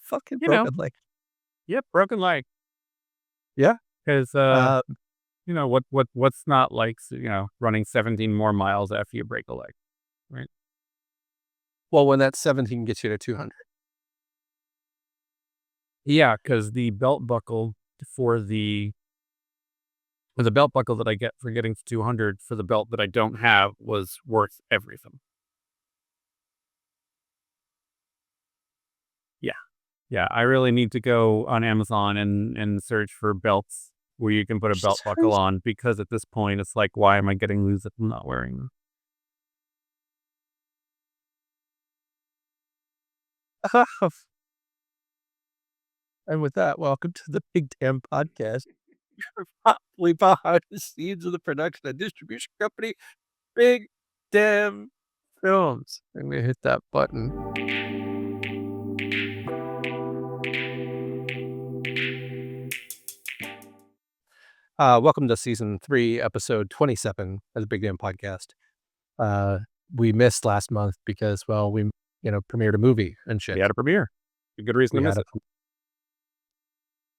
Fucking You know, broken leg. yep, broken leg. Yeah. Because Uh, what's not like running 17 more miles after you break a leg, right? well, when that 17 gets you to 200. Yeah, because for the the belt buckle that I get for getting to 200 for the belt that I don't have was worth everything. Yeah. Yeah, I really need to go on Amazon and search for belts where you can put a belt Jesus buckle Christ. on, because at this point, it's like, why am I getting loose if I'm not wearing them? And with that, welcome to the Big Damn Podcast. Probably behind the scenes of the production and distribution company, Big Damn Films. I'm gonna hit that button. Welcome to season 3, episode 27 of the Big Damn Podcast. Uh, we missed last month because, well, we premiered a movie and We shit. had a premiere. A good reason We to miss had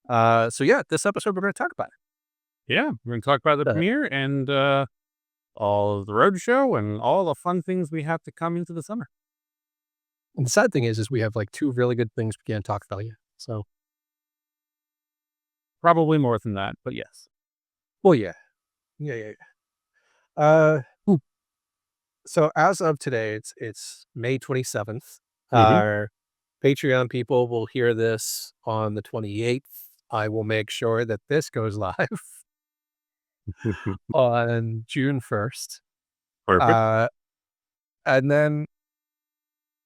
a it. so yeah, this episode we're going to talk about Yeah, we're gonna talk about the it. premiere and all of the roadshow and all the fun things we have to come into the summer. And the sad thing is we have like 2 really good things we can't talk about yet. So, Probably more than that, but yes. well, yeah, yeah. Uh, Hmm. so as of today, it's May 27th. Mm-hmm. Our Patreon people will hear this on the 28th. I will make sure that this goes live on June 1st. Perfect. Uh, and then,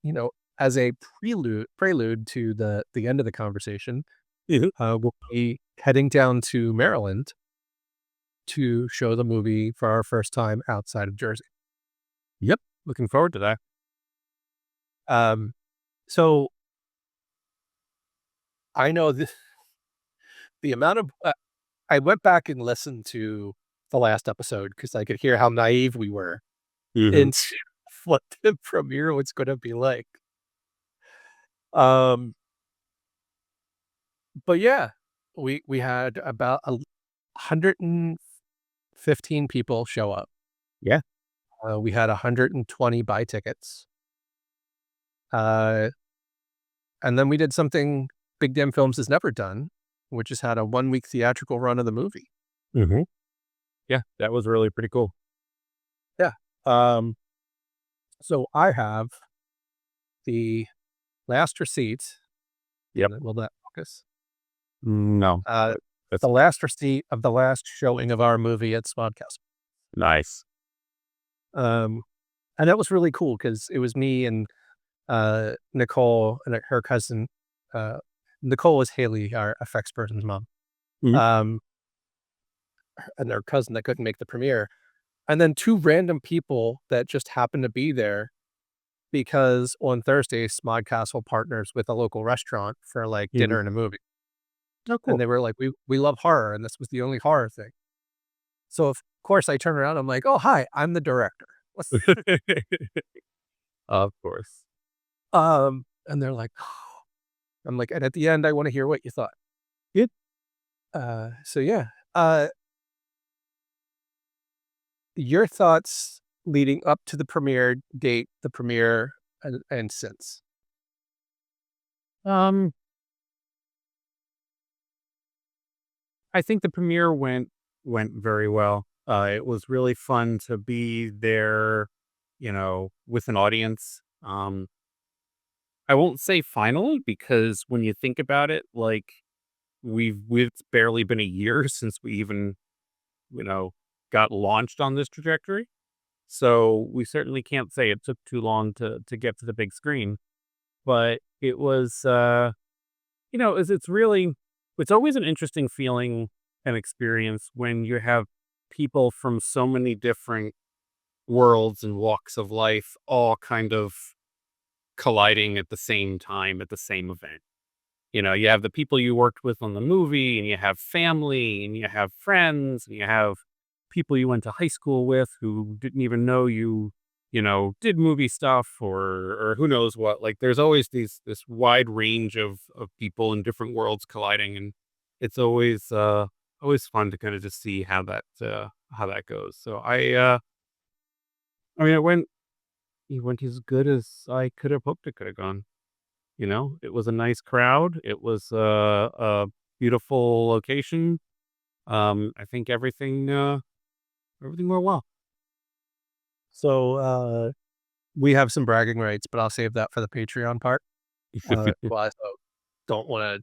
you know, as a prelude to the end of the conversation, Mhm. we'll be heading down to Maryland to show the movie for our first time outside of Jersey. Yep. Looking forward to that. Um, so I know the amount of I went back and listened to the last episode because I could hear how naive we were Mm-hmm. into what the premiere was going to be like. Um, but yeah, we had about 115 people show up. Yeah. We had 120 buy tickets. Uh, and then we did something Big Damn Films has never done, which is had a 1-week theatrical run of the movie. Mm-hmm. Yeah, that was really pretty cool. Yeah. Um, so I have the last receipt. Yep. Will that focus? No, Uh, that's the last receipt of the last showing of our movie at Smodcast. nice. Um, and that was really cool because it was me and Nicole and her cousin. Uh, Nicole is Haley, our effects person's mom. Mhm. Um, and her cousin that couldn't make the premiere. And then 2 random people that just happened to be there because on Thursday, Smodcastle partners with a local restaurant for like Mhm. dinner and a movie. Oh, And cool. they were like, we love horror. And this was the only horror thing. So of course I turn around, I'm like, oh, hi, I'm the director. What's Of course. and they're like, oh. I'm like, and at the end, I want to hear what you thought. Good. So yeah. Uh, your thoughts leading up to the premiere date, the premiere, and since. Um, I think the premiere went very well. It was really fun to be there, with an audience. I won't say finally, because when you think about it, like it's barely been a year since we even, you know, got launched on this trajectory. So we certainly can't say it took too long to get to the big screen. But it was it's always an interesting feeling and experience when you have people from so many different worlds and walks of life all kind of colliding at the same time at the same event. You have the people you worked with on the movie, and you have family, and you have friends, and you have people you went to high school with who didn't even know you did movie stuff or who knows what. Like there's always this wide range of people in different worlds colliding, and it's always fun to kind of just see how that goes. So I mean it went as good as I could have hoped it could have gone. It was a nice crowd. It was a beautiful location. I think everything went well. So, we have some bragging rights, but I'll save that for the Patreon part. Well, I don't wanna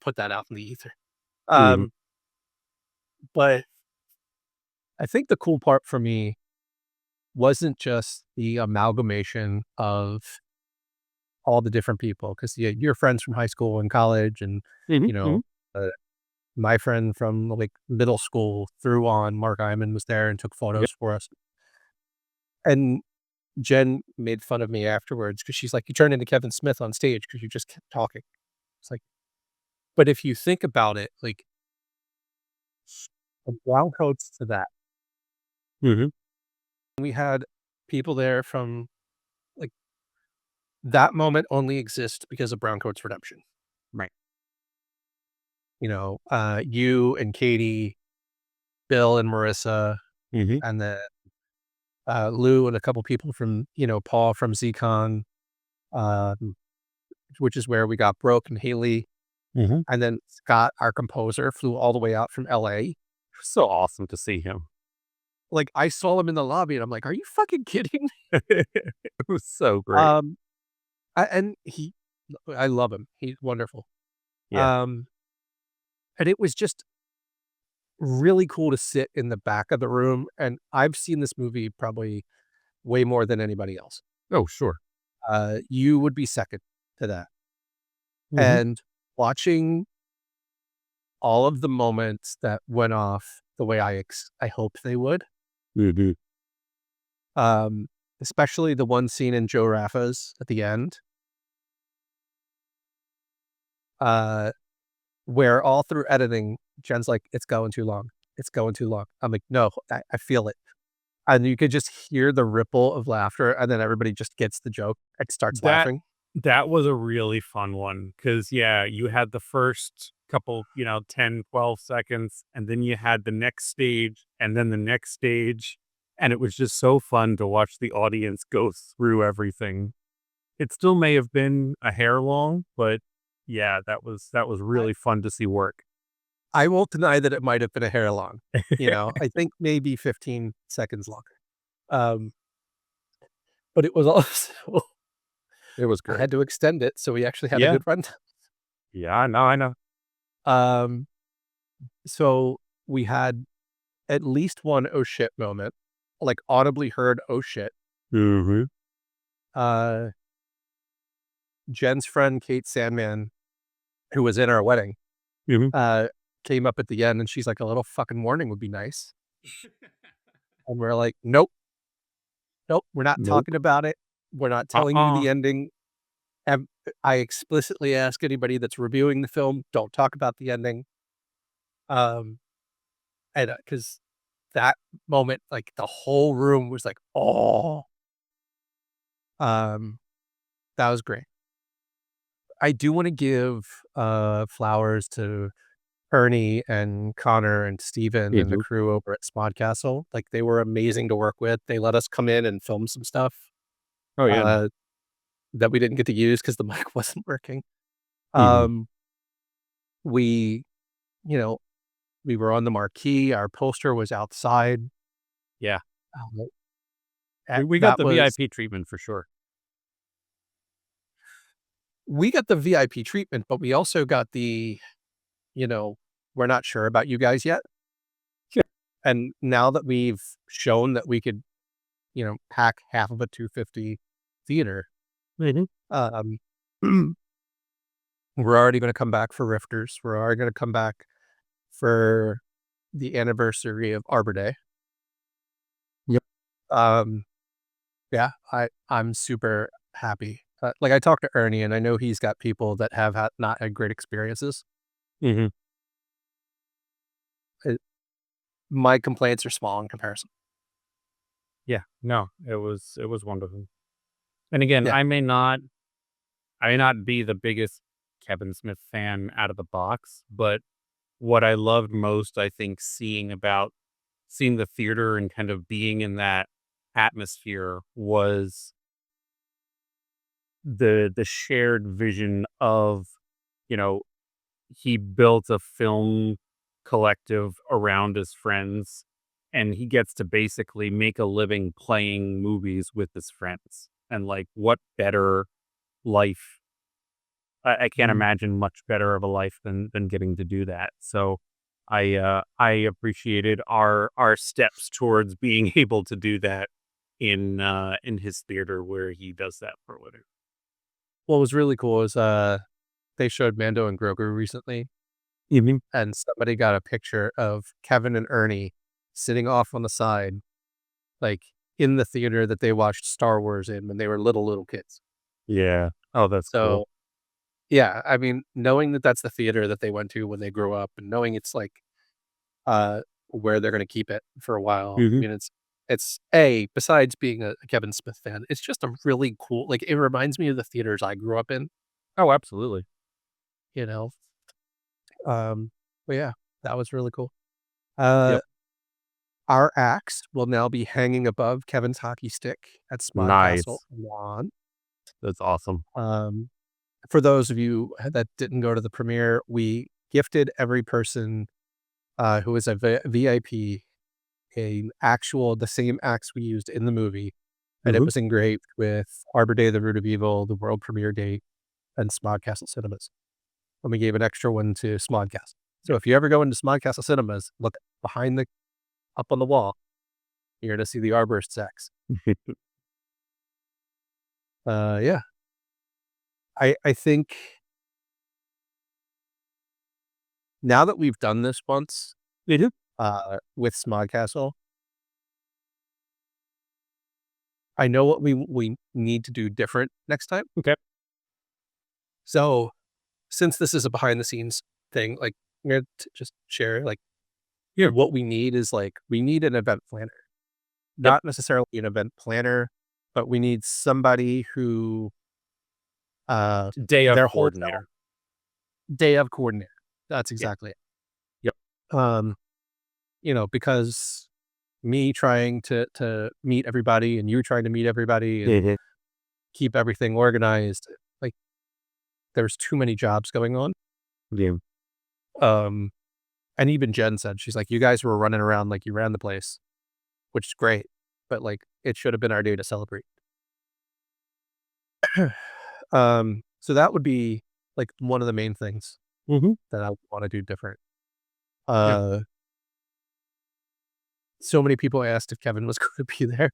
put that out in the ether. Mhm. Um, but I think the cool part for me wasn't just the amalgamation of all the different people, 'cause your friends from high school and college and, Mhm, you know, mhm. uh, my friend from, like, middle school through on, Mark Iman was there and took Yep. photos for us. And Jen made fun of me afterwards because she's like, "You turned into Kevin Smith on stage because you just kept talking." It's like, but if you think about it, like, from brown coats to that, Mhm. we had people there from, like, that moment only exists because of brown coats redemption. Right. You and Katie, Bill and Marissa, Mhm. and then, Lou and a couple people from, Paul from ZCon, um, which is where we got Broke and Haley, Mhm. and then Scott, our composer, flew all the way out from LA. So awesome to see him. Like, I saw him in the lobby, and I'm like, "Are you fucking kidding?" It was so great. Um, and I love him. He's wonderful. Yeah. Um, and it was just really cool to sit in the back of the room, and I've seen this movie probably way more than anybody else. Oh, sure. You would be second to that. Mhm. And watching all of the moments that went off the way I hoped they would, Mhm. um, especially the one scene in Joe Raffa's at the end, uh, where all through editing, Jen's like, "It's going too long. It's going too long." I'm like, "No, I feel it." And you could just hear the ripple of laughter, and then everybody just gets the joke and starts That laughing. that was a really fun one because yeah, you had the first couple, 10, 12 seconds, and then you had the next stage, and then the next stage, and it was just so fun to watch the audience go through everything. It still may have been a hair long, but yeah, that was I really fun to see work. I won't deny that it might have been a hair long, I think maybe 15 seconds longer. Um, but it was also It was I great. had to extend it, so we actually had a Yeah. good run. Yeah, I know. Um, so we had at least one "oh shit" moment, like audibly heard "oh shit." Mhm. Uh, Jen's friend, Kate Sandman, who was in our wedding, Mhm. uh, came up at the end and she's like, "A little fucking warning would be nice." And we're like, "Nope, nope, we're not Nope. talking about it. We're not telling you Uh-uh. the ending." And I explicitly ask anybody that's reviewing the film, don't talk about the ending. Um, and because that moment, like the whole room was like, "Oh," um, that was great. I do want to give flowers to Ernie and Connor and Steven and the Mhm. crew over at Smod Castle. Like they were amazing to work with. They let us come in and film some stuff Oh, yeah. uh, that we didn't get to use because the mic wasn't working. Mhm. Um, we, you know, we were on the marquee. Our poster was outside. Yeah. Um, We got that the was VIP treatment for sure. we got the VIP treatment, but we also got you know, we're not sure about you guys yet. Sure. And now that we've shown that we could, pack half of a 250 theater, Mhm. um, we're already going to come back for Rifters. We're already going to come back for the anniversary of Arbor Day. Yep. Um, yeah, I'm super happy. Like I talked to Ernie, and I know he's got people that have not had great experiences. Mhm. Uh, my complaints are small in comparison. Yeah, no, it was wonderful. And again, Yeah, I may not be the biggest Kevin Smith fan out of the box, but what I loved most, I think, seeing the theater and kind of being in that atmosphere was the shared vision of, you know, he built a film collective around his friends, and he gets to basically make a living playing movies with his friends. And, like, what better life I can't mhm, imagine much better of a life than getting to do that. So I appreciated our steps towards being able to do that in his theater where he does that for a living. what was really cool is, they showed Mando and Grogu recently, Evening. and somebody got a picture of Kevin and Ernie sitting off on the side, like, in the theater that they watched Star Wars in when they were little kids. Yeah. Oh, that's cool. So, yeah, I mean, knowing that that's the theater that they went to when they grew up and knowing it's, like, uh, where they're gonna keep it for a while, I Mhm. mean, it's A, besides being a Kevin Smith fan, it's just a really cool like, it reminds me of the theaters I grew up in, Oh, absolutely. you know? Um, but yeah, that was really cool. Uh, Yep. our axe will now be hanging above Kevin's hockey stick at Smod Castle Nice. lawn. That's awesome. Um, for those of you that didn't go to the premiere, we gifted every person, who was a VIP the same axe we used in the movie, and it Mhm. was engraved with Arbor Day, the Root of Evil, the world premiere date, and Smod Castle Cinemas. And we gave an extra one to Smod Castle. So Yep. if you ever go into Smod Castle Cinemas, look behind the up on the wall, you're gonna see the arborist's axe. Yeah. I think now that we've done this once, They do. with Smog Castle, I know what we need to do different next time. Okay. So, since this is a behind the scenes thing, like, I'm gonna just share, like, Yeah. what we need is, like, we need an event planner. Yep. Not necessarily an event planner, but we need somebody who, uh, Day of their whole job coordinator. day of coordinator. That's Yeah. exactly it. Yep. Um, because me trying to meet everybody and you trying to meet everybody and Mhm. keep everything organized, like, there's too many jobs going on. Yeah. Um, and even Jen said, she's like, "You guys were running around like you ran the place," which is great, but, like, it should have been our day to celebrate. So that would be, like, one of the main things Mhm. that I would wanna do different. Yeah. Uh, so many people asked if Kevin was gonna be there.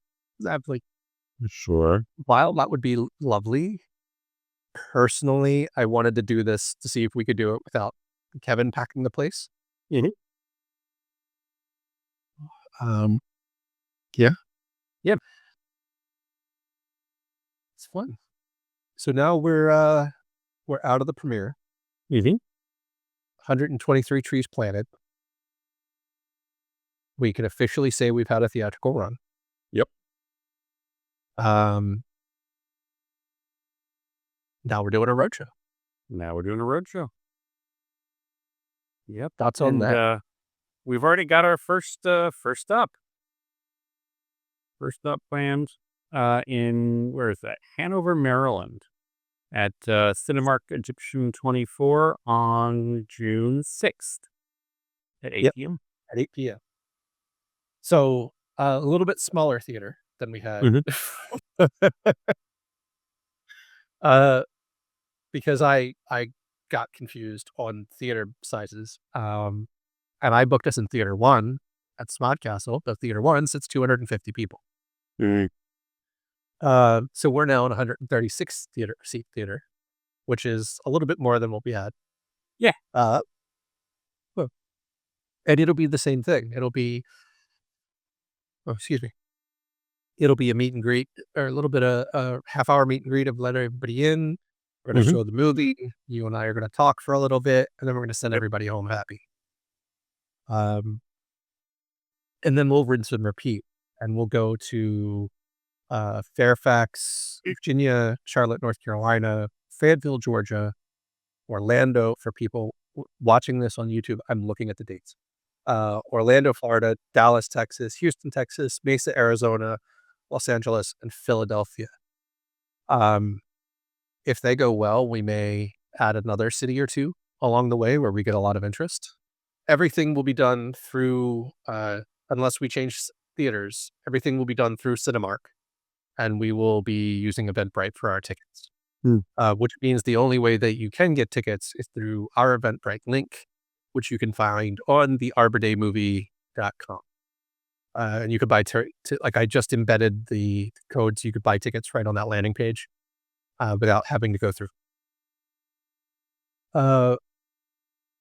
I'm like, Sure. while that would be lovely, personally, I wanted to do this to see if we could do it without Kevin packing the place. Mhm. Um, yeah, Yeah. it's fun. So now we're out of the premiere, Mhm. 123 trees planted. We can officially say we've had a theatrical run. Yep. Um, now we're doing a roadshow. Now we're doing a roadshow. Yep. Thoughts on And that? we've already got our first up planned in where is that? Hanover, Maryland at Cinemark Egyptian 24 on June 6th at Yep, 8 p.m. at 8 p.m. So a little bit smaller theater than we had. Mhm. uh, because I got confused on theater sizes. And I booked us in theater one at Smod Castle. The theater one sits 250 people. Mm. So we're now in 136 seat theater, which is a little bit more than what we had. Yeah. Uh, well, and it'll be the same thing. It'll be, oh, excuse me. It'll be a meet and greet or a little bit of a half hour meet and greet of letting everybody in. We're going to Mhm. show the movie. You and I are going to talk for a little bit, and then we're going to send Yep. everybody home happy. Um, and then we'll rinse and repeat. and we'll go to Fairfax, Virginia, Charlotte, North Carolina, Fayetteville, Georgia, Orlando for people watching this on YouTube. I'm looking at the dates. Orlando, Florida, Dallas, Texas, Houston, Texas, Mesa, Arizona, Los Angeles, and Philadelphia. Um, if they go well, we may add another city or two along the way where we get a lot of interest. Everything will be done through, unless we change theaters, everything will be done through Cinemark, and we will be using Eventbrite for our tickets. Which means the only way that you can get tickets is through our Eventbrite link, which you can find on the arbordaymovie.com. And you could buy, like I just embedded the codes, you could buy tickets right on that landing page without having to go through.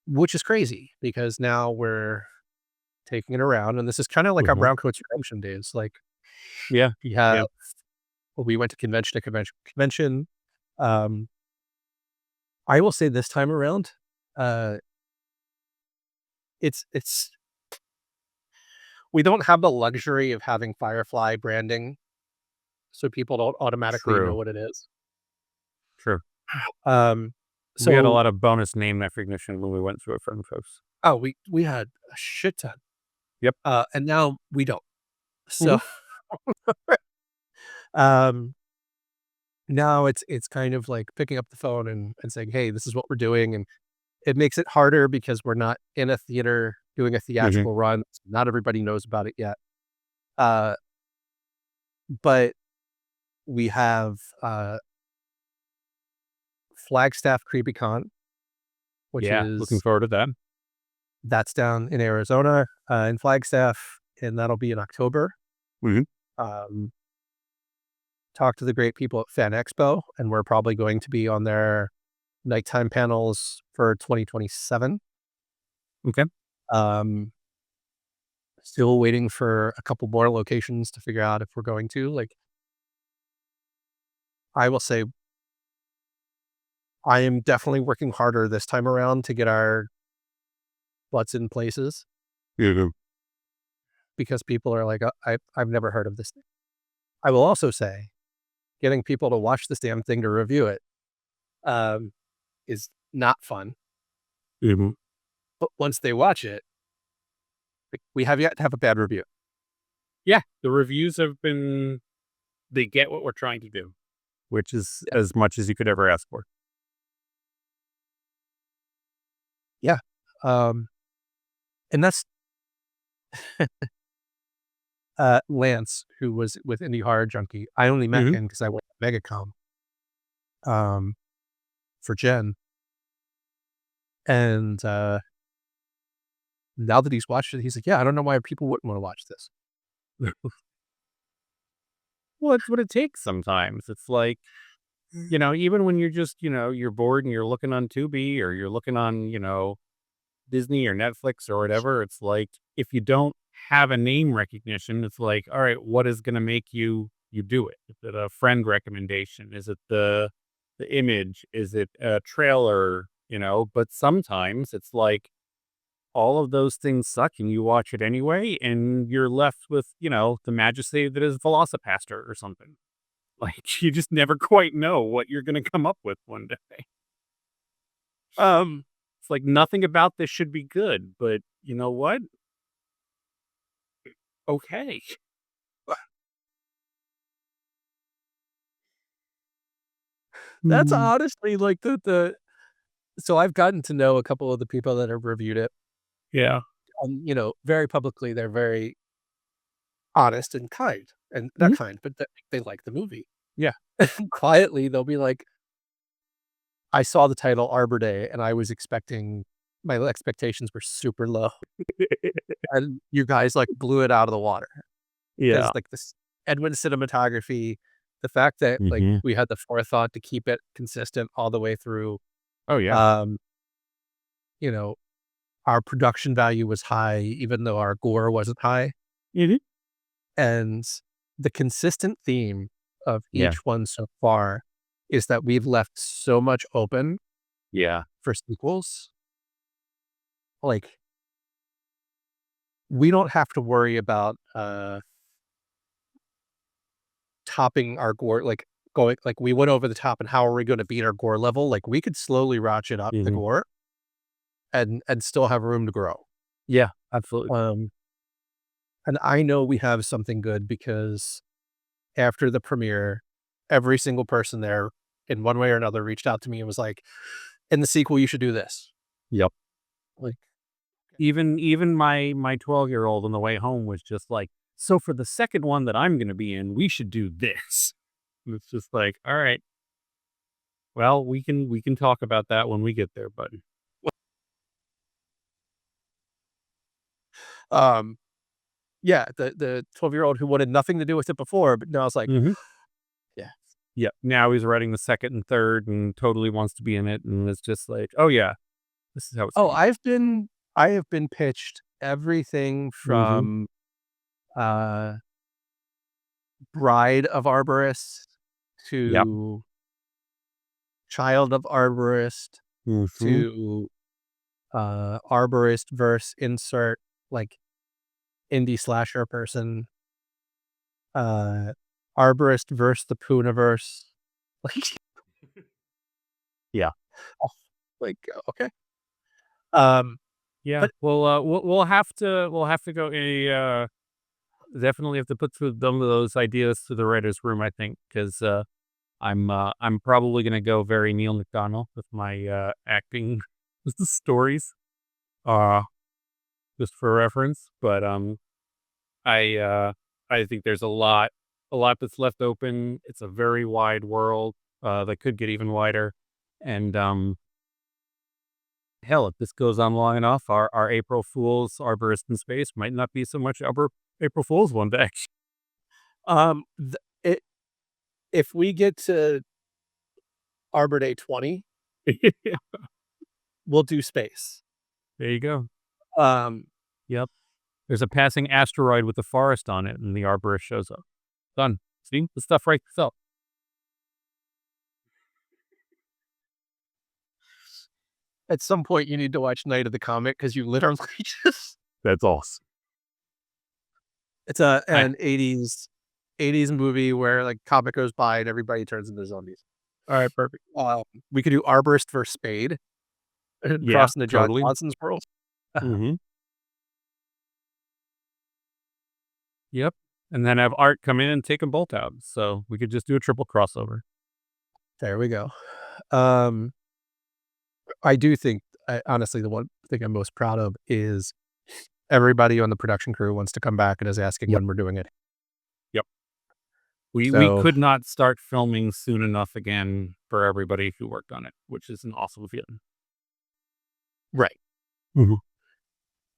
Which is crazy because now we're taking it around, and this is kind of like our Brown Coats Redemption days. Like, Yeah. we have, Yep. we went to convention to convention. I will say this time around, it's we don't have the luxury of having Firefly branding, so people don't automatically know True. what it is. True. Um, We had a so lot of bonus name recognition when we went through it from folks. oh, we had a shit ton. Yep. And now we don't. So um, now it's kind of like picking up the phone and saying, "Hey, this is what we're doing," and it makes it harder because we're not in a theater doing a theatrical run. So not everybody knows about it yet. Uh, but we have Flagstaff CreepyCon, which Yeah. Looking is forward to that. that's down in Arizona, in Flagstaff, and that'll be in October. Um, talk to the great people at Fan Expo, and we're probably going to be on their nighttime panels for 2027. Okay. Um, still waiting for a couple more locations to figure out if we're going to. Like, I will say, I am definitely working harder this time around to get our butts in places Yeah. because people are like, I've never heard of this thing. I will also say, getting people to watch this damn thing to review it is not fun. But once they watch it, we have yet to have a bad review. Yeah. The reviews have been, they get what we're trying to do, which is Yeah. as much as you could ever ask for. Yeah. And that's Lance, who was with Indie Horror Junkie. I only met him because I went to MegaCom for Jen. And now that he's watched it, he's like, yeah, I don't know why people wouldn't want to watch this. Well, it's what it takes sometimes. It's like, even when you're just, you're bored and you're looking on Tubi or you're looking on, Disney or Netflix or whatever, it's like, if you don't have a name recognition, it's like, all right, what is going to make you do it? Is it a friend recommendation? Is it the image? Is it a trailer? But sometimes it's like all of those things suck and you watch it anyway and you're left with, the majesty that is Velocipaster or something. Like, you just never quite know what you're gonna come up with one day. It's like nothing about this should be good, but you know what? Okay. That's Mm. honestly like so I've gotten to know a couple of the people that have reviewed it. Yeah. Very publicly, they're very honest and kind, and not Mhm. kind, but they like the movie. Yeah. And quietly, they'll be like, I saw the title Arbor Day, and I was expecting my expectations were super low, and you guys like blew it out of the water because Yeah. like this Edwin cinematography, the fact that like Mhm. we had the forethought to keep it consistent all the way through. Oh, yeah. Um, you know, our production value was high, even though our gore wasn't high. Mhm. And the consistent theme of Yeah. each one so far is that we've left so much open Yeah. for sequels. Like, we don't have to worry about topping our gore, like, going like, we went over the top, and how are we gonna beat our gore level? Like, we could slowly ratchet up the Mhm. gore and still have room to grow. Yeah, absolutely. Um, and I know we have something good because after the premiere, every single person there, in one way or another, reached out to me and was like, "In the sequel, you should do this." Yep. Like, Even my 12-year-old on the way home was just like, "So for the second one that I'm gonna be in, we should do this." And it's just like, "All right. Well, we can talk about that when we get there, buddy." um, yeah, the 12-year-old who wanted nothing to do with it before, but now I was like, Mhm. "Yeah." Yeah. Now he's writing the second and third and totally wants to be in it, and it's just like, "Oh, yeah. This is how it's Oh, gonna be." I have been pitched everything Mhm. from, uh, Bride of Arborist Yep. to Child of Arborist Mhm. to, Arborist verse insert, like, indie slasher person, uh, Arborist verse the Pooniverse. Like, Yeah. oh, like, okay. Um, Yeah. but We'll have to go definitely have to put through some of those ideas to the writers' room, I think, 'cause, I'm probably gonna go very Neil McDonough with my, acting with the stories, uh, just for reference, but, I, uh, I think there's a lot that's left open. It's a very wide world, that could get even wider, and, hell, if this goes on long enough, our April Fool's Arborist in Space might not be so much April Fool's one day. th it if we get to Arbor Day 20, Yeah, we'll do space. there you go. Um, Yep. There's a passing asteroid with a forest on it, and the arborist shows up. Done. See? The stuff writes itself. at some point, you need to watch Night of the Comet because you literally just That's awesome. it's a I an 80s movie where, like, comet goes by and everybody turns into zombies. Alright, perfect. We could do Arborist versus Spade and Yeah, cross into John totally. Johnson's world. Mhm. Yep. And then have Art come in and take them both out, so we could just do a triple crossover. There we go. Um, I do think, honestly, the one thing I'm most proud of is everybody on the production crew wants to come back and is asking Yep, when we're doing it. yep. We So could not start filming soon enough again for everybody who worked on it, which is an awesome feeling. right. Mhm.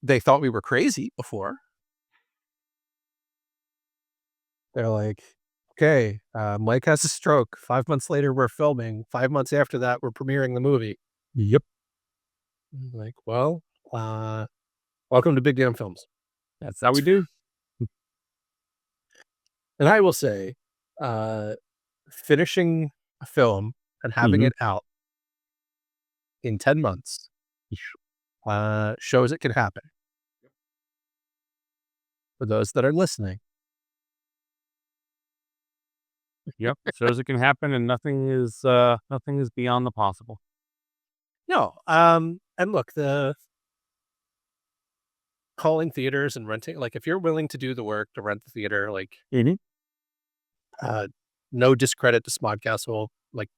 They thought we were crazy before. They're like, "Okay, Mike has a stroke. 5 months later, we're filming. 5 months after that, we're premiering the movie." Yep. I'm like, "Well, uh, welcome to Big Damn Films." That's how we do. And I will say, uh, finishing a film and having Mhm. it out in 10 months, shows it can happen for those that are listening. Yep. Shows it can happen and nothing is beyond the possible. No, and look, the calling theaters and renting, like, if you're willing to do the work to rent the theater, like, Mhm. uh, no discredit to Smodcastle, like,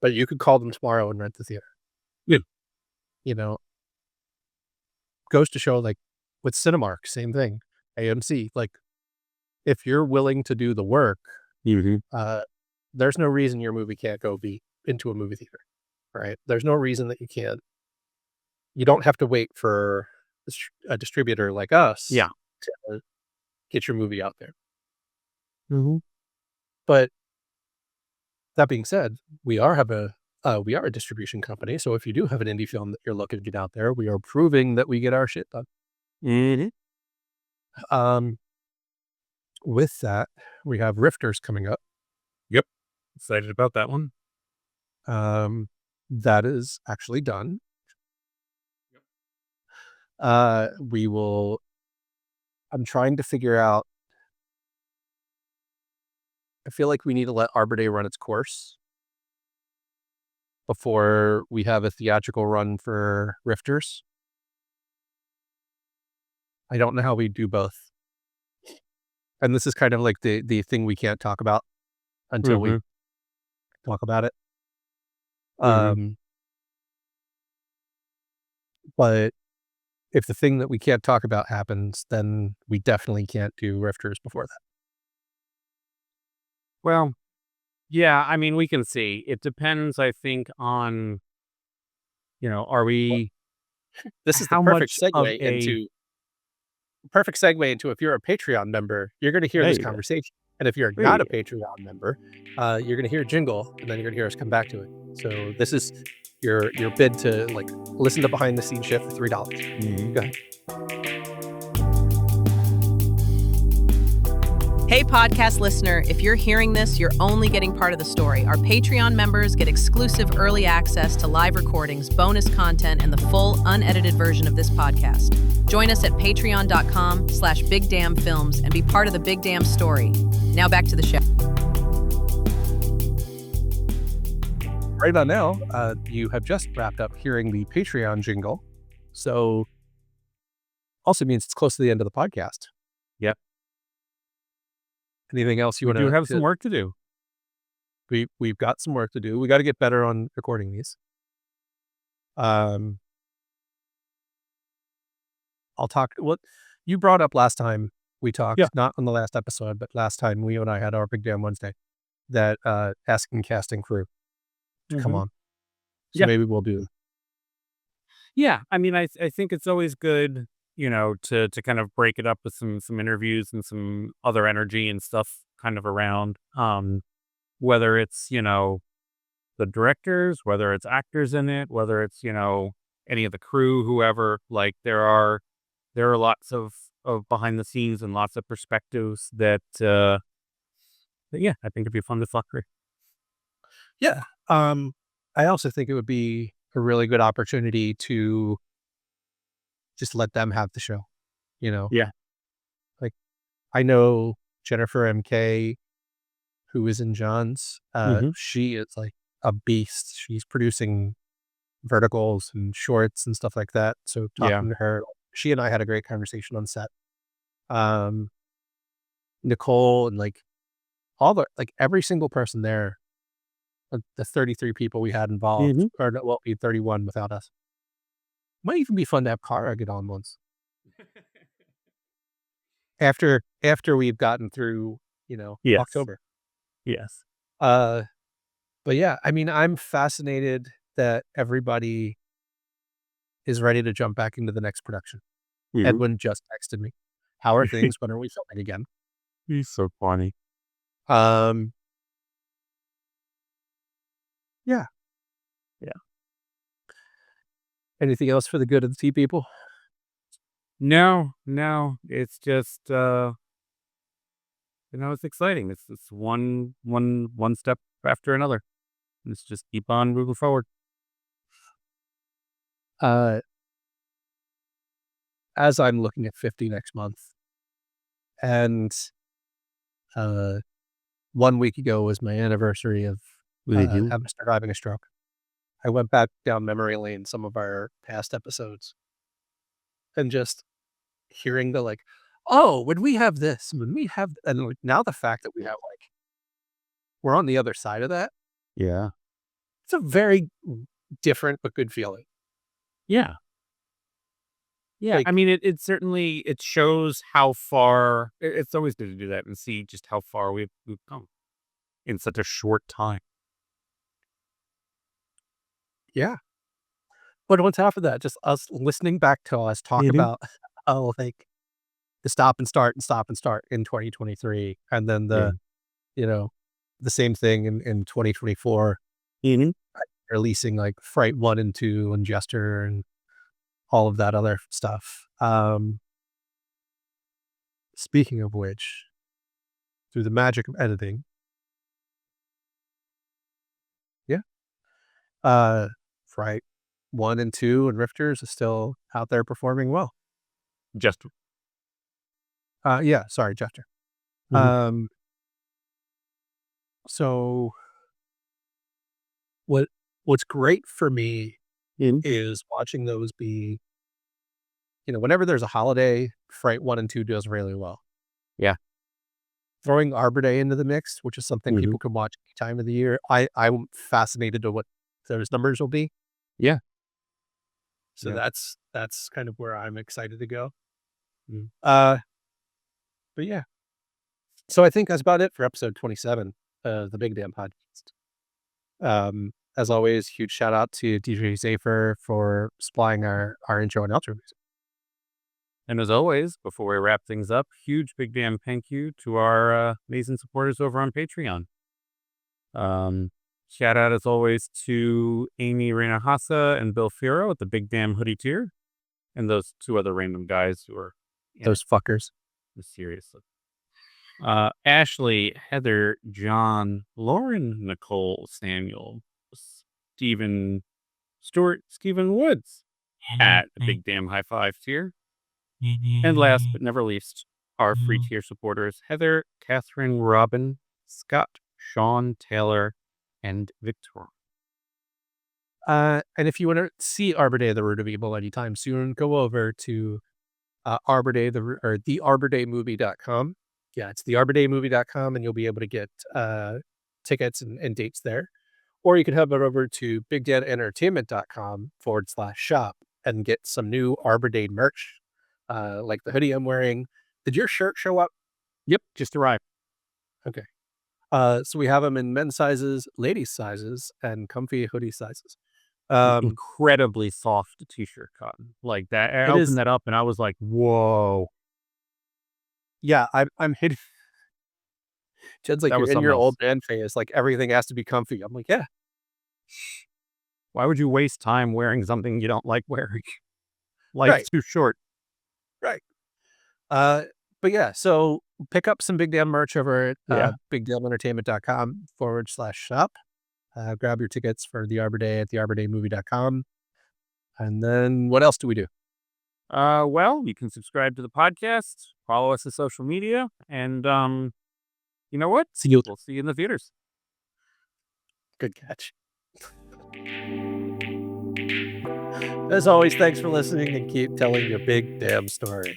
but you could call them tomorrow and rent the theater, Yeah. you know? Goes to show, like, with Cinemark, same thing, AMC, like, if you're willing to do the work, Mhm. uh, there's no reason your movie can't go be into a movie theater, right? There's no reason that you don't have to wait for a distributor like us Yeah. to get your movie out there. Mhm. But that being said, we are a distribution company, so if you do have an indie film that you're looking to get out there, we are proving that we get our shit done. Mhm. Um, with that, we have Rifters coming up. Yep. Excited about that one. That is actually done. We will I'm trying to figure out I feel like we need to let Arbor Day run its course before we have a theatrical run for Rifters. I don't know how we do both. And this is kind of like the thing we can't talk about until we Mm-hmm. talk about it. Mm-hmm. But if the thing that we can't talk about happens, then we definitely can't do Rifters before that. Well, yeah, I mean, we can see. It depends, I think, on, are Well, we this is the how much of a perfect segue into if you're a Patreon member, you're going to hear there this you go. conversation. And if you're There not you a go. Patreon member, you're going to hear a jingle, and then you're going to hear us come back to it. So this is your bid to like listen to behind the scenes shit for $3. Mhm. Go ahead. Hey, podcast listener, if you're hearing this, you're only getting part of the story. Our Patreon members get exclusive early access to live recordings, bonus content, and the full unedited version of this podcast. Join us at patreon.com/bigdamnfilms and be part of the Big Damn story. Now back to the show. Right on now, you have just wrapped up hearing the Patreon jingle. So also means it's close to the end of the podcast. Yep. Anything else you We want do have to? some work to do. We've got some work to do. We got to get better on recording these. I'll talk. What you brought up last time we talked, Yeah. not on the last episode, but last time you and I had our Big Damn Wednesday, that asking casting crew to come Mhm. on. So Yeah. maybe we'll do. Yeah, I mean, I think it's always good, to kind of break it up with some interviews and some other energy and stuff kind of around. Whether it's, the directors, whether it's actors in it, whether it's, any of the crew, whoever, like there are lots of behind the scenes and lots of perspectives that, yeah, I think it'd be fun to talk through. Yeah. I also think it would be a really good opportunity to just let them have the show. You know, Yeah. like I know Jennifer MK, who is in John's. Hmm. She is like a beast. She's producing verticals and shorts and stuff like that. So Yeah. talking to her, she and I had a great conversation on set. Um, Nicole and like every single person there, the 33 people we had involved, Hmm. or no, well, be 31 without us. Might even be fun to have Kara get on once after we've gotten through, Yes. October. Yes. Uh, but yeah, I mean, I'm fascinated that everybody is ready to jump back into the next production. Hmm. Edwin just texted me. How are things? When are we filming again? He's so funny. Um, yeah. Yeah. Anything else for the good of the tea people? No, no, it's just it's exciting. It's one step after another. Let's just keep on moving forward. Uh, as I'm looking at 50 next month, and uh, 1 week ago was my anniversary of Mhm. having a stroke. I went back down memory lane some of our past episodes, and just hearing the like, oh, when we have this, when we have, and like now the fact that we have like we're on the other side of that, Yeah. it's a very different but good feeling. Yeah. Yeah. I Like, mean, it certainly it shows how far. It's always good to do that and see just how far we've come in such a short time. yeah. But on top of that, just us listening back to us talk Mhm. about, oh, like the stop and start in 2023, and then Yeah. you know, the same thing in 2024, Mhm. releasing like Fright 1 and 2 and Jester and all of that other stuff. Speaking of which, through the magic of editing, yeah, uh, Fright 1 and 2 and Rifters is still out there performing well. Just. Yeah, sorry, Jester. Mhm. Um, So what's great for me is watching those be, whenever there's a holiday, Fright 1 and 2 does really well. Yeah. Throwing Arbor Day into the mix, which is something Mhm. people can watch any time of the year, I'm fascinated to what those numbers will be. Yeah. So Yeah. that's kind of where I'm excited to go. Mm. But yeah. So I think that's about it for episode 27 of the Big Damn Podcast. As always, huge shout out to DJ Zafer for supplying our intro and outro music. And as always, before we wrap things up, huge big damn thank you to our amazing supporters over on Patreon. Shout out as always to Amy Renahasa and Bill Firo at the Big Damn Hoodie tier, and those two other random guys who are Those fuckers. seriously. Ashley, Heather, John, Lauren, Nicole, Samuel, Stephen Stewart, Stephen Woods at the Big Damn High Five tier. And last but never least, our free tier supporters, Heather, Catherine, Robin, Scott, Sean, Taylor, and Victor. And if you want to see Arbor Day, the Root of Evil anytime soon, go over to Arbor Day, or thearbordaymovie.com. Yeah, it's thearbordaymovie.com, and you'll be able to get tickets and dates there. Or you can head over to bigdadentertainment.com/shop and get some new Arbor Day merch, like the hoodie I'm wearing. Did your shirt show up? Yep, just arrived. Okay. So we have them in men's sizes, ladies' sizes, and comfy hoodie sizes. Incredibly soft t-shirt cotton. Like that. I It is. opened that up and I was like, whoa. Yeah, I'm hitting. Jed's like, That you're was in your something old else. man phase. Like everything has to be comfy. I'm like, yeah, Why would you waste time wearing something you don't like wearing? Life's Right. too short. right. But yeah, so pick up some Big Damn merch over at Yeah. bigdammentertainment.com/shop. Grab your tickets for the Arbor Day at thearbordaymovie.com. And then what else do we do? Well, you can subscribe to the podcast, follow us on social media, and you know what? See you. We'll see you in the theaters. Good catch. As always, thanks for listening and keep telling your big damn story.